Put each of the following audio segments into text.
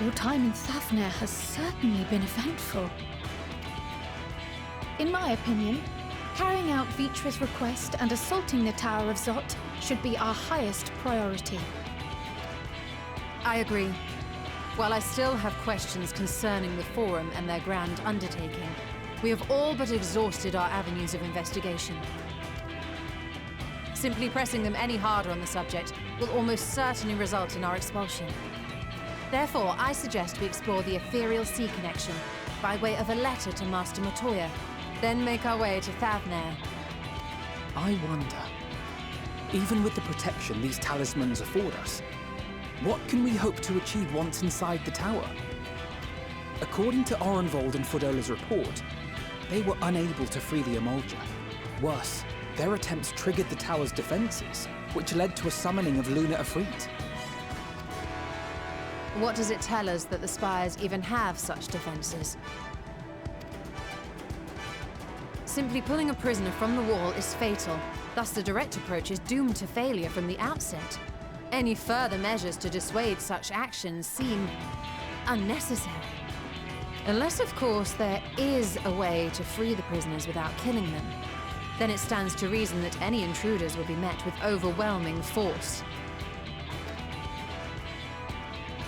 Your time in Thavnair has certainly been eventful. In my opinion, carrying out Vitra's request and assaulting the Tower of Zot should be our highest priority. I agree. While I still have questions concerning the Forum and their grand undertaking, we have all but exhausted our avenues of investigation. Simply pressing them any harder on the subject will almost certainly result in our expulsion. Therefore, I suggest we explore the ethereal sea connection by way of a letter to Master Matoya, then make our way to Thavnair. I wonder, even with the protection these talismans afford us, what can we hope to achieve once inside the tower? According to Orenvold and Fodola's report, they were unable to free the Emulger. Worse, their attempts triggered the tower's defenses, which led to a summoning of Luna Ifrit. What does it tell us that the Spires even have such defenses? Simply pulling a prisoner from the wall is fatal, thus the direct approach is doomed to failure from the outset. Any further measures to dissuade such actions seem unnecessary. Unless, of course, there is a way to free the prisoners without killing them. Then it stands to reason that any intruders will be met with overwhelming force.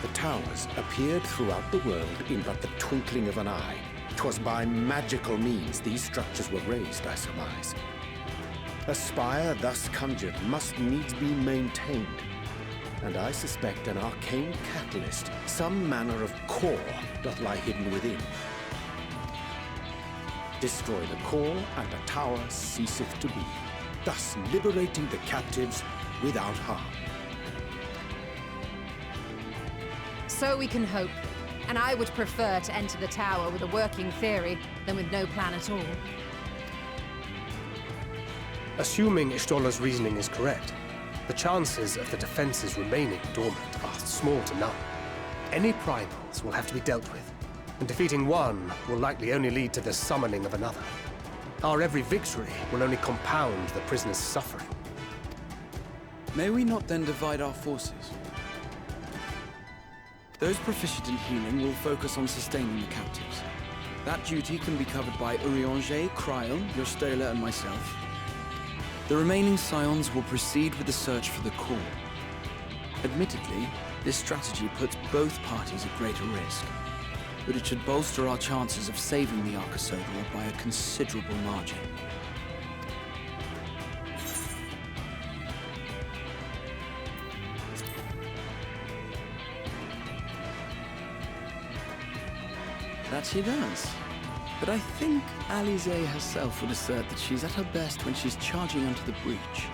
The towers appeared throughout the world in but the twinkling of an eye. 'Twas by magical means these structures were raised, I surmise. A spire thus conjured must needs be maintained, and I suspect an arcane catalyst, some manner of core, doth lie hidden within. Destroy the core, and the tower ceaseth to be, thus liberating the captives without harm. So we can hope, and I would prefer to enter the tower with a working theory than with no plan at all. Assuming Ishtola's reasoning is correct, the chances of the defenses remaining dormant are small to none. Any primals will have to be dealt with, and defeating one will likely only lead to the summoning of another. Our every victory will only compound the prisoner's suffering. May we not then divide our forces? Those proficient in healing will focus on sustaining the captives. That duty can be covered by Urianger, Cryon, Yostola, and myself. The remaining Scions will proceed with the search for the core. Admittedly, this strategy puts both parties at greater risk, but it should bolster our chances of saving the Arcosodor by a considerable margin. That she does. But I think Alize herself would assert that she's at her best when she's charging onto the breach.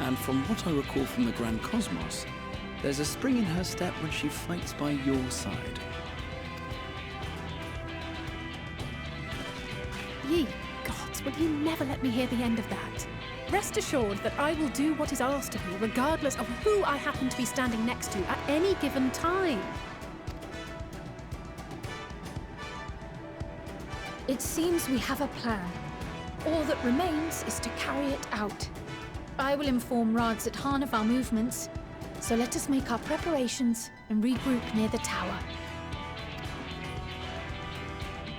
And from what I recall from the Grand Cosmos, there's a spring in her step when she fights by your side. Ye gods, will you never let me hear the end of that? Rest assured that I will do what is asked of me, regardless of who I happen to be standing next to at any given time. It seems we have a plan. All that remains is to carry it out. I will inform Radz-at-Han of our movements, so let us make our preparations and regroup near the tower.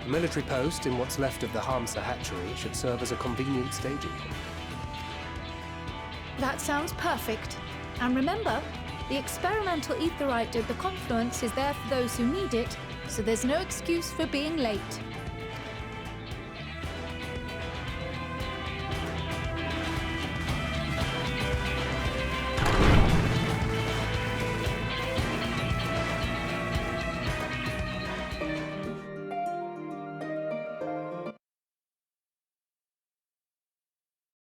A military post in what's left of the Hamsa hatchery should serve as a convenient staging point. That sounds perfect. And remember, the experimental aetherite at the confluence is there for those who need it, so there's no excuse for being late.